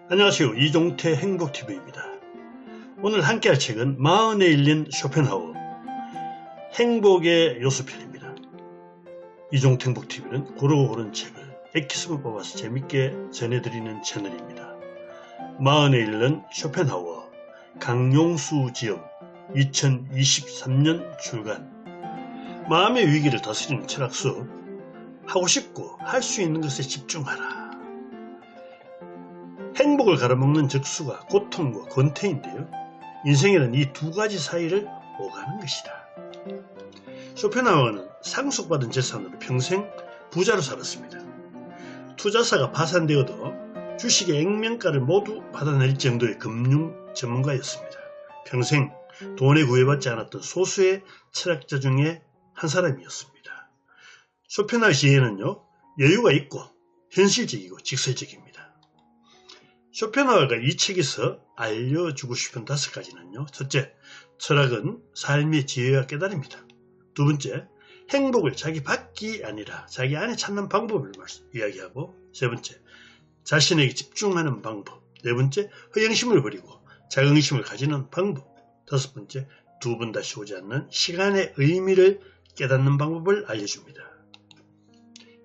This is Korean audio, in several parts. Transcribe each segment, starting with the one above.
안녕하세요. 이종태 행복TV입니다. 오늘 함께할 책은 마흔에 일린 쇼펜하우어 행복의 요소편입니다. 이종태 행복TV는 고르고 고른 책을 엑기스만 뽑아서 재밌게 전해드리는 채널입니다. 마흔에 일린 쇼펜하우어 강용수 지음 2023년 출간. 마음의 위기를 다스리는 철학 수업. 하고 싶고 할 수 있는 것에 집중하라. 행복을 갈아먹는 적수가 고통과 권태인데요. 인생에는 이 두 가지 사이를 오가는 것이다. 쇼펜하우어는 상속받은 재산으로 평생 부자로 살았습니다. 투자사가 파산되어도 주식의 액면가를 모두 받아낼 정도의 금융 전문가였습니다. 평생 돈에 구애받지 않았던 소수의 철학자 중에 한 사람이었습니다. 쇼펜하우어 지혜는요, 여유가 있고 현실적이고 직설적입니다. 쇼펜하우어가 이 책에서 알려주고 싶은 5가지는요. 첫째, 철학은 삶의 지혜와 깨달음이다. 두 번째, 행복을 자기 밖이 아니라 자기 안에 찾는 방법을 이야기하고, 세 번째, 자신에게 집중하는 방법, 네 번째, 허영심을 버리고 자긍심을 가지는 방법, 다섯 번째, 두 번 다시 오지 않는 시간의 의미를 깨닫는 방법을 알려줍니다.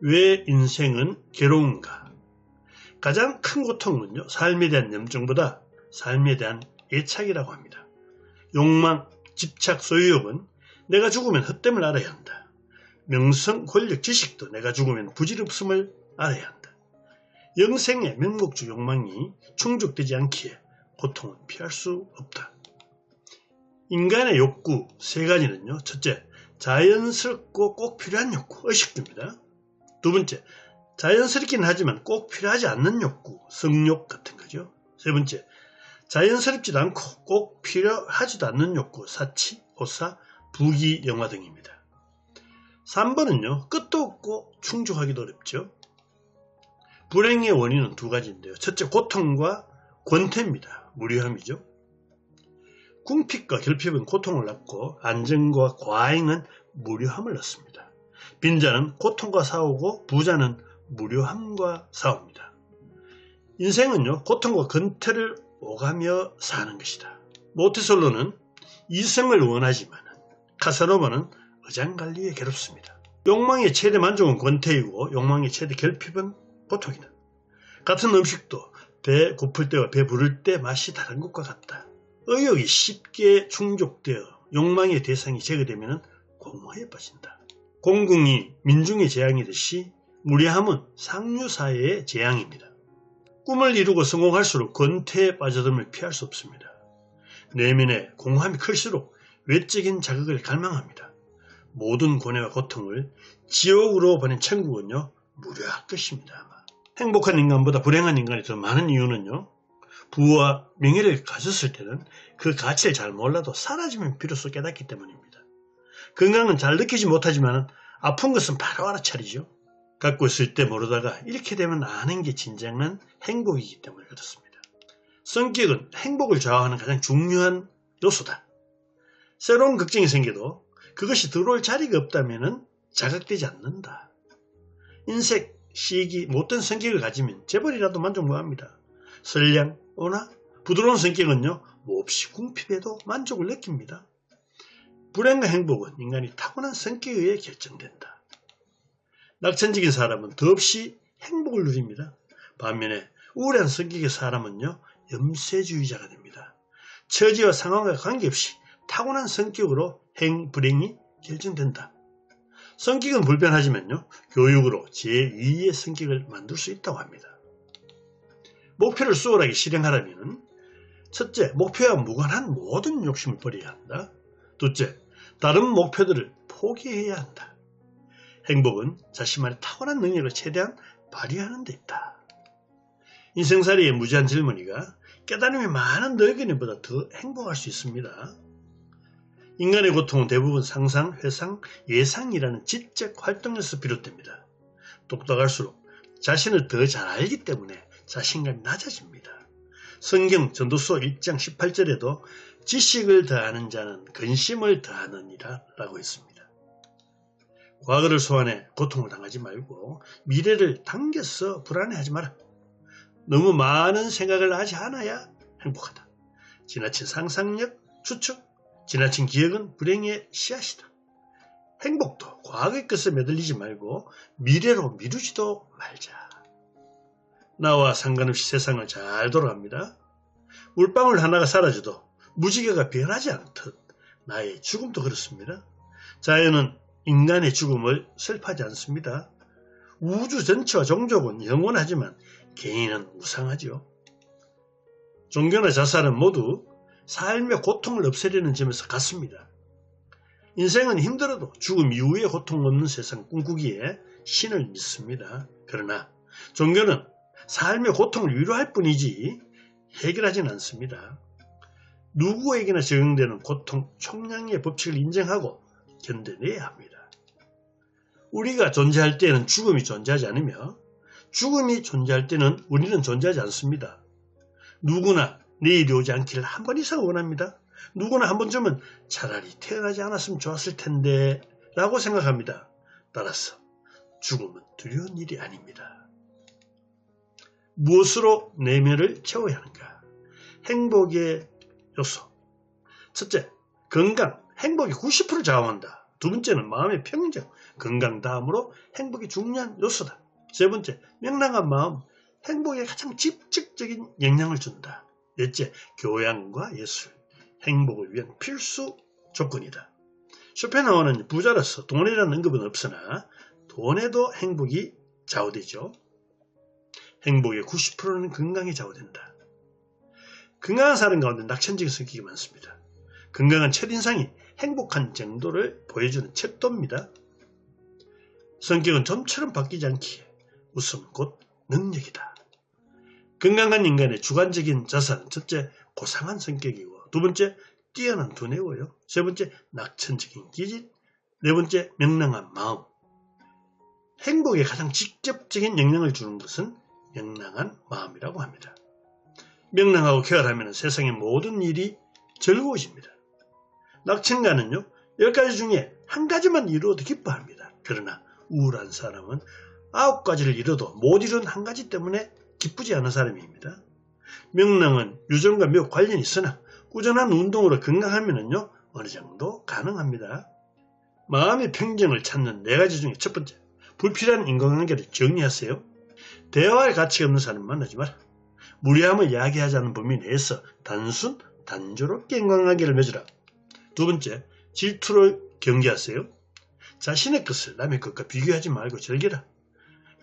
왜 인생은 괴로운가? 가장 큰 고통은요, 삶에 대한 염증보다 삶에 대한 애착이라고 합니다. 욕망, 집착, 소유욕은 내가 죽으면 헛됨을 알아야 한다. 명성, 권력, 지식도 내가 죽으면 부질없음을 알아야 한다. 영생의 명목적 욕망이 충족되지 않기에 고통은 피할 수 없다. 인간의 욕구 3가지는요, 첫째, 자연스럽고 꼭 필요한 욕구, 의식주입니다. 두 번째, 자연스럽긴 하지만 꼭 필요하지 않는 욕구, 성욕 같은 거죠. 세 번째, 자연스럽지도 않고 꼭 필요하지도 않는 욕구, 사치, 오사, 부귀, 영화 등입니다. 3번은요, 끝도 없고 충족하기도 어렵죠. 불행의 원인은 2가지인데요. 첫째, 고통과 권태입니다. 무료함이죠. 궁핍과 결핍은 고통을 낳고 안정과 과잉은 무료함을 낳습니다. 빈자는 고통과 싸우고 부자는 무료함과 싸웁니다. 인생은요, 고통과 권태를 오가며 사는 것이다. 모태솔로는 이성을 원하지만 카사노바는 의장관리에 괴롭습니다. 욕망의 최대 만족은 권태이고 욕망의 최대 결핍은 고통이다. 같은 음식도 배 고플 때와 배 부를 때 맛이 다른 것과 같다. 의욕이 쉽게 충족되어 욕망의 대상이 제거되면 공허에 빠진다. 공궁이 민중의 재앙이듯이 무례함은 상류사회의 재앙입니다. 꿈을 이루고 성공할수록 권태에 빠져듦을 피할 수 없습니다. 내면의 공허함이 클수록 외적인 자극을 갈망합니다. 모든 고뇌와 고통을 지옥으로 보낸 천국은요, 무료할 것입니다. 아마. 행복한 인간보다 불행한 인간이 더 많은 이유는요, 부와 명예를 가졌을 때는 그 가치를 잘 몰라도 사라지면 비로소 깨닫기 때문입니다. 건강은 잘 느끼지 못하지만 아픈 것은 바로 알아차리죠. 갖고 있을 때 모르다가 이렇게 되면 아는 게 진정한 행복이기 때문에 그렇습니다. 성격은 행복을 좌우하는 가장 중요한 요소다. 새로운 걱정이 생겨도 그것이 들어올 자리가 없다면 자극되지 않는다. 인색, 시기, 못된 성격을 가지면 재벌이라도 만족 못합니다. 선량, 온화, 부드러운 성격은요, 몹시 궁핍해도 만족을 느낍니다. 불행과 행복은 인간이 타고난 성격에 의해 결정된다. 낙천적인 사람은 더없이 행복을 누립니다. 반면에 우울한 성격의 사람은요, 염세주의자가 됩니다. 처지와 상황과 관계없이 타고난 성격으로 불행이 결정된다. 성격은 불변하지만요, 교육으로 제2의 성격을 만들 수 있다고 합니다. 목표를 수월하게 실행하려면 첫째, 목표와 무관한 모든 욕심을 버려야 한다. 둘째, 다른 목표들을 포기해야 한다. 행복은 자신만의 타고난 능력을 최대한 발휘하는 데 있다. 인생살이의 무지한 젊은이가 깨달음이 많은 늙은이보다 더 행복할 수 있습니다. 인간의 고통은 대부분 상상, 회상, 예상이라는 지적 활동에서 비롯됩니다. 똑똑할수록 자신을 더 잘 알기 때문에 자신감이 낮아집니다. 성경 전도서 1장 18절에도 지식을 더하는 자는 근심을 더하느니라 라고 했습니다. 과거를 소환해 고통을 당하지 말고 미래를 당겨서 불안해하지 마라. 너무 많은 생각을 하지 않아야 행복하다. 지나친 상상력, 추측, 지나친 기억은 불행의 씨앗이다. 행복도 과거의 것에 매달리지 말고 미래로 미루지도 말자. 나와 상관없이 세상을 잘 돌아갑니다. 물방울 하나가 사라져도 무지개가 변하지 않듯 나의 죽음도 그렇습니다. 자연은 인간의 죽음을 슬퍼하지 않습니다. 우주 전체와 종족은 영원하지만 개인은 무상하죠. 종교나 자살은 모두 삶의 고통을 없애려는 점에서 같습니다. 인생은 힘들어도 죽음 이후의 고통 없는 세상 꿈꾸기에 신을 믿습니다. 그러나 종교는 삶의 고통을 위로할 뿐이지 해결하지는 않습니다. 누구에게나 적용되는 고통 총량의 법칙을 인정하고 견뎌내야 합니다. 우리가 존재할 때는 죽음이 존재하지 않으며 죽음이 존재할 때는 우리는 존재하지 않습니다. 누구나 내일이 오지 않기를 한 번 이상 원합니다. 누구나 한 번쯤은 차라리 태어나지 않았으면 좋았을 텐데 라고 생각합니다. 따라서 죽음은 두려운 일이 아닙니다. 무엇으로 내면을 채워야 하는가? 행복의 요소. 첫째, 건강, 행복이 90%를 좌우한다. 두 번째는 마음의 평정, 건강 다음으로 행복이 중요한 요소다. 세 번째, 명랑한 마음, 행복에 가장 직접적인 영향을 준다. 넷째, 교양과 예술, 행복을 위한 필수 조건이다. 쇼펜하우어는 부자로서 돈이라는 언급은 없으나 돈에도 행복이 좌우되죠. 행복의 90%는 건강에 좌우된다. 건강한 사람 가운데 낙천적인 성격이 많습니다. 건강한 첫인상이 행복한 정도를 보여주는 척도입니다. 성격은 좀처럼 바뀌지 않기에 웃음 곧 능력이다. 건강한 인간의 주관적인 자산은 첫째, 고상한 성격이고 두 번째, 뛰어난 두뇌고요. 세 번째, 낙천적인 기질, 네 번째, 명랑한 마음. 행복에 가장 직접적인 영향을 주는 것은 명랑한 마음이라고 합니다. 명랑하고 쾌활하면 세상의 모든 일이 즐거워집니다. 낙천가는요, 10가지 중에 한 가지만 이루어도 기뻐합니다. 그러나 우울한 사람은 9가지를 이뤄도 못 이룬 한 가지 때문에 기쁘지 않은 사람입니다. 명랑은 유전과 매우 관련이 있으나 꾸준한 운동으로 건강하면요 어느 정도 가능합니다. 마음의 평정을 찾는 4가지 중에 첫 번째, 불필요한 인간관계를 정리하세요. 대화할 가치가 없는 사람 만나지 마라. 무례함을 야기하자는 범위 내에서 단순, 단조롭게 인간관계를 맺으라. 두 번째, 질투를 경계하세요. 자신의 것을 남의 것과 비교하지 말고 즐기라.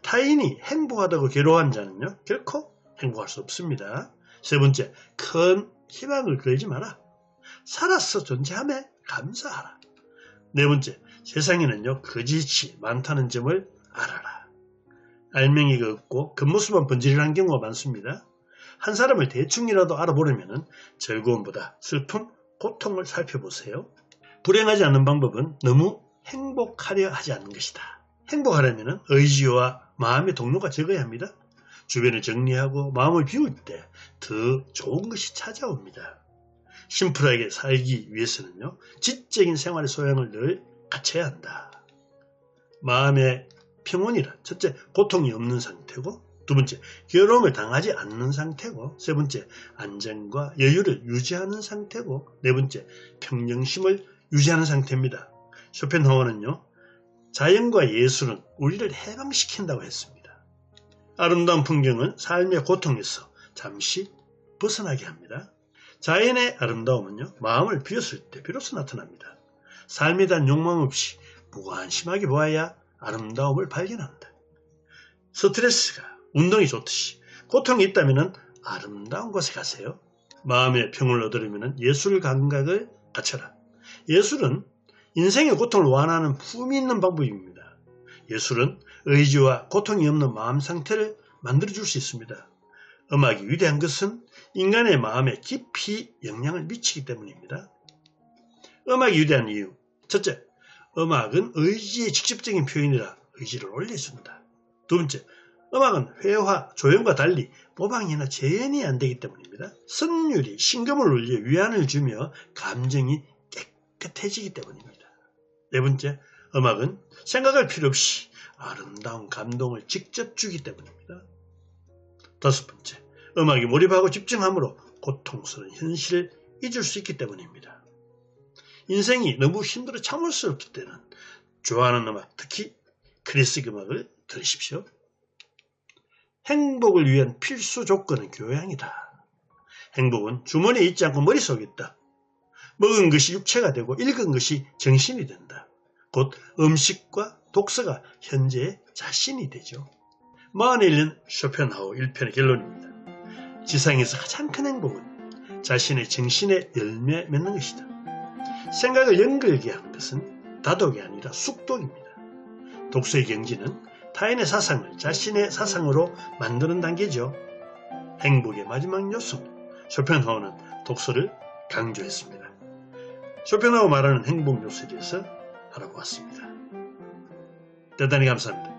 타인이 행복하다고 괴로워한 자는요 결코 행복할 수 없습니다. 세 번째, 큰 희망을 걸지 마라. 살아서 존재함에 감사하라. 네 번째, 세상에는요 거짓이 많다는 점을 알아라. 알맹이가 없고 겉모습만 번지르한 경우가 많습니다. 한 사람을 대충이라도 알아보려면 즐거움보다 슬픔, 고통을 살펴보세요. 불행하지 않는 방법은 너무 행복하려 하지 않는 것이다. 행복하려면 의지와 마음의 동료가 적어야 합니다. 주변을 정리하고 마음을 비울 때 더 좋은 것이 찾아옵니다. 심플하게 살기 위해서는요, 지적인 생활의 소양을 늘 갖춰야 한다. 마음의 평온이란 첫째, 고통이 없는 상태고, 두 번째, 괴로움을 당하지 않는 상태고, 세 번째, 안정과 여유를 유지하는 상태고, 네 번째, 평정심을 유지하는 상태입니다. 쇼펜하우어는요, 자연과 예술은 우리를 해방시킨다고 했습니다. 아름다운 풍경은 삶의 고통에서 잠시 벗어나게 합니다. 자연의 아름다움은요, 마음을 비웠을 때 비로소 나타납니다. 삶에 대한 욕망 없이 무관심하게 보아야 아름다움을 발견한다. 스트레스가 운동이 좋듯이 고통이 있다면 아름다운 곳에 가세요. 마음의 평을 얻으려면 예술 감각을 갖춰라. 예술은 인생의 고통을 완화하는 품이 있는 방법입니다. 예술은 의지와 고통이 없는 마음 상태를 만들어줄 수 있습니다. 음악이 위대한 것은 인간의 마음에 깊이 영향을 미치기 때문입니다. 음악이 위대한 이유. 첫째, 음악은 의지의 직접적인 표현이라 의지를 올려준다. 두 번째, 음악은 회화, 조연과 달리 모방이나 재현이 안 되기 때문입니다. 선율이 심금을 울려 위안을 주며 감정이 깨끗해지기 때문입니다. 네 번째, 음악은 생각할 필요 없이 아름다운 감동을 직접 주기 때문입니다. 5번째, 음악에 몰입하고 집중함으로 고통스러운 현실을 잊을 수 있기 때문입니다. 인생이 너무 힘들어 참을 수 없을 때는 좋아하는 음악, 특히 클래식 음악을 들으십시오. 행복을 위한 필수 조건은 교양이다. 행복은 주머니에 있지 않고 머릿속에 있다. 먹은 것이 육체가 되고 읽은 것이 정신이 된다. 곧 음식과 독서가 현재의 자신이 되죠. 41년 쇼펜하우 1편의 결론입니다. 지상에서 가장 큰 행복은 자신의 정신에 열매 맺는 것이다. 생각을 연결하게 하는 것은 다독이 아니라 숙독입니다. 독서의 경지는 타인의 사상을 자신의 사상으로 만드는 단계죠. 행복의 마지막 요소, 쇼펜하우는 독서를 강조했습니다. 쇼펜하우 말하는 행복 요소에 대해서 알아보았습니다. 대단히 감사합니다.